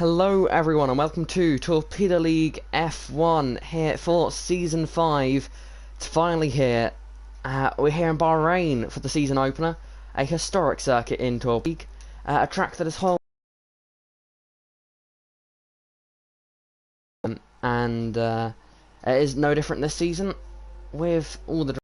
Hello everyone and welcome to Torpedo League F1 here for Season 5. It's finally here. We're here in Bahrain for the season opener, a historic circuit in Torpedo League, a track that is home and it is no different this season with all the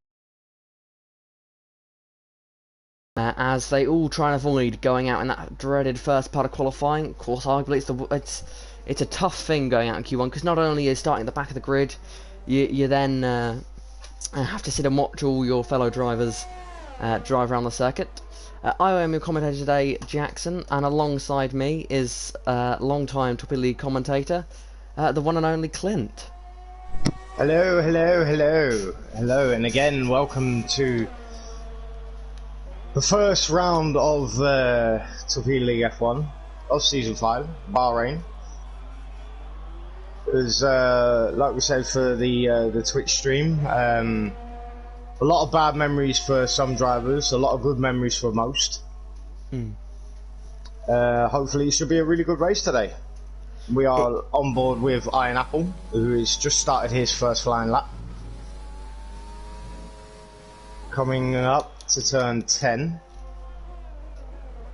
as they all try and avoid going out in that dreaded first part of qualifying. Of course, arguably it's a tough thing going out in Q1 because not only is starting at the back of the grid, you then have to sit and watch all your fellow drivers drive around the circuit. I am your commentator today, Jackson, and alongside me is long-time Torpedo League commentator, the one and only Clint. Hello, hello, hello, hello, and again, welcome to the first round of Torpedo League F1 of Season 5, Bahrain. It was, like we said, for the Twitch stream, a lot of bad memories for some drivers, a lot of good memories for most. Hopefully it should be a really good race today. We are on board with Iron Apple, who has just started his first flying lap. Coming up to turn 10.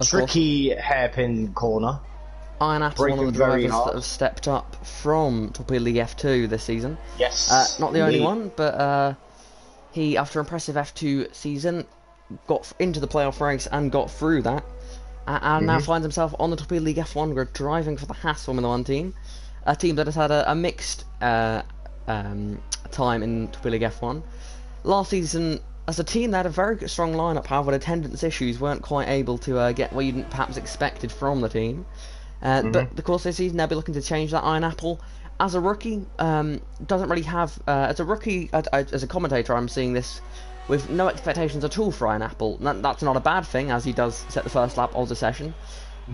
Tricky hairpin corner. Iron Apple, one of the drivers that have stepped up from Torpedo League F2 this season. Yes. Not the only one, but he, after an impressive F2 season, got into the playoff race and got through that. And now finds himself on the Torpedo League F1 grid driving for the Haas Formula 1 team. A team that has had a mixed time in Torpedo League F1. Last season, as a team, they had a very strong lineup, however, attendance issues weren't quite able to get what you perhaps expected from the team. But of course, this season they'll be looking to change that. Iron Apple, as a rookie, doesn't really have. As a rookie, as a commentator, I'm seeing this with no expectations at all for Iron Apple. That's not a bad thing, as he does set the first lap of the session.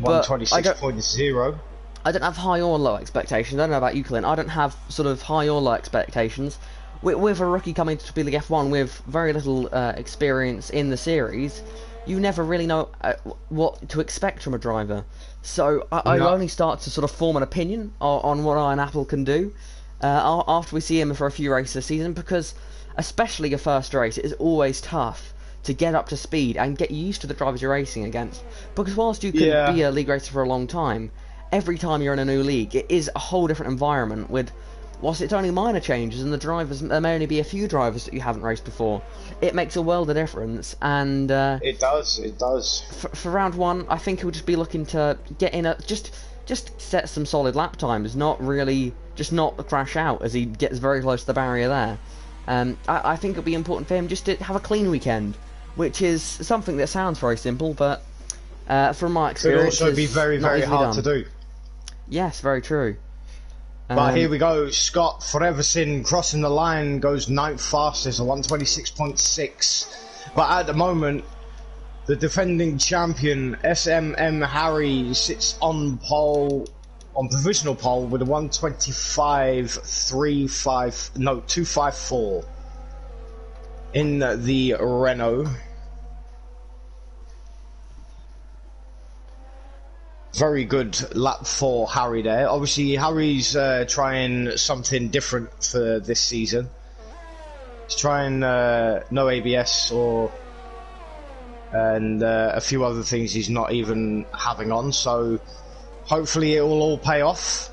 126.0. I don't have high or low expectations. I don't know about you, Clint. I don't have sort of high or low expectations. With a rookie coming to Torpedo League F1 with very little experience in the series, you never really know what to expect from a driver. So I only start to sort of form an opinion on what Iron Apple can do after we see him for a few races this season, because especially your first race, it is always tough to get up to speed and get used to the drivers you're racing against. Because whilst you could be a league racer for a long time, every time you're in a new league, it is a whole different environment with... Whilst it's only minor changes and the drivers, there may only be a few drivers that you haven't raced before, it makes a world of difference. And it does. For round one, I think he'll just be looking to get in just set some solid lap times, not crash out as he gets very close to the barrier there. I think it'll be important for him just to have a clean weekend, which is something that sounds very simple, but from my experience, could also be very, very hard to do. Yes, very true. But here we go, Scott Freverson crossing the line, goes 9th fastest, a 126.6. But at the moment, the defending champion, SMM Harry, sits on provisional pole with a 254 in the Renault. Very good lap for Harry there. Obviously, Harry's trying something different for this season. He's trying no ABS and a few other things he's not even having on. So hopefully it will all pay off.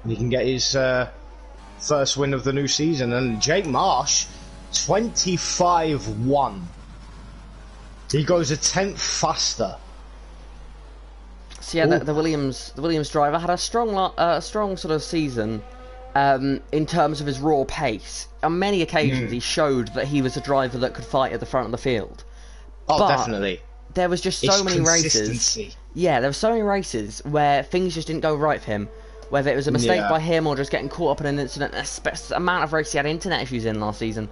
And he can get his first win of the new season. And Jake Marsh, 25-1. He goes a 10th faster. So yeah, the Williams driver had a strong sort of season in terms of his raw pace. On many occasions, he showed that he was a driver that could fight at the front of the field. Oh, but definitely. There was just so many races. Yeah, there were so many races where things just didn't go right for him. Whether it was a mistake by him or just getting caught up in an incident. The amount of races he had internet issues in last season,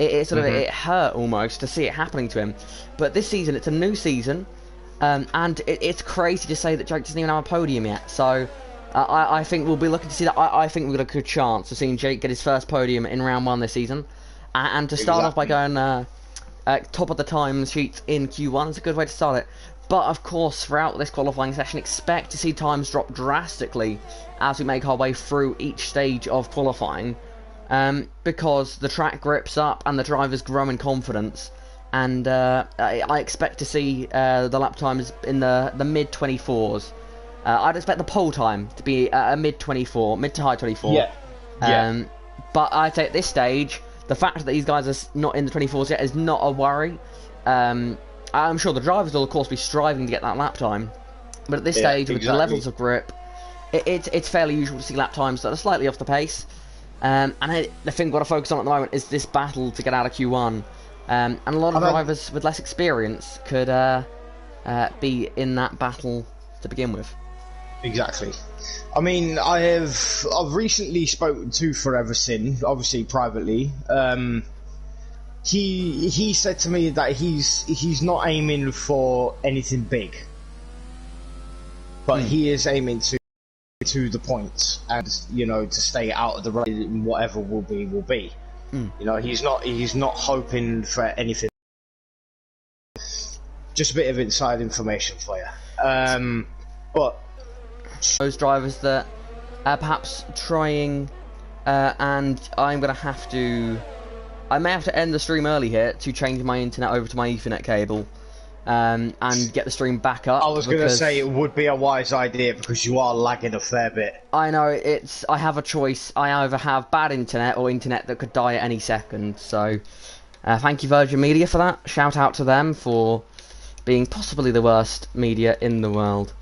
it hurt almost to see it happening to him. But this season, it's a new season. And it's crazy to say that Jake doesn't even have a podium yet. So I think we'll be looking to see that. I think we've got a good chance of seeing Jake get his first podium in round one this season. And to start off by going top of the time sheet in Q1 is a good way to start it. But of course, throughout this qualifying session, expect to see times drop drastically as we make our way through each stage of qualifying, because the track grips up and the drivers grow in confidence. And I expect to see the lap times in the mid 24s. I'd expect the pole time to be a mid 24, mid to high 24. Yeah. But I'd say at this stage, the fact that these guys are not in the 24s yet is not a worry. I'm sure the drivers will of course be striving to get that lap time, but at this stage, with the levels of grip, it's fairly usual to see lap times that are slightly off the pace. And the thing we've got to focus on at the moment is this battle to get out of Q1. And a lot of drivers with less experience could be in that battle to begin with. Exactly. I mean, I've recently spoken to Forever Sin, obviously privately. He said to me that he's not aiming for anything big, but he is aiming to the points, and to stay out of the race. Whatever will be. He's not hoping for anything. Just a bit of inside information for you. But those drivers that are perhaps trying, and I may have to end the stream early here to change my internet over to my Ethernet cable, and get the stream back up. I was going to say it would be a wise idea because you are lagging a fair bit. I know, I have a choice. I either have bad internet or internet that could die at any second. So, thank you Virgin Media for that. Shout out to them for being possibly the worst media in the world.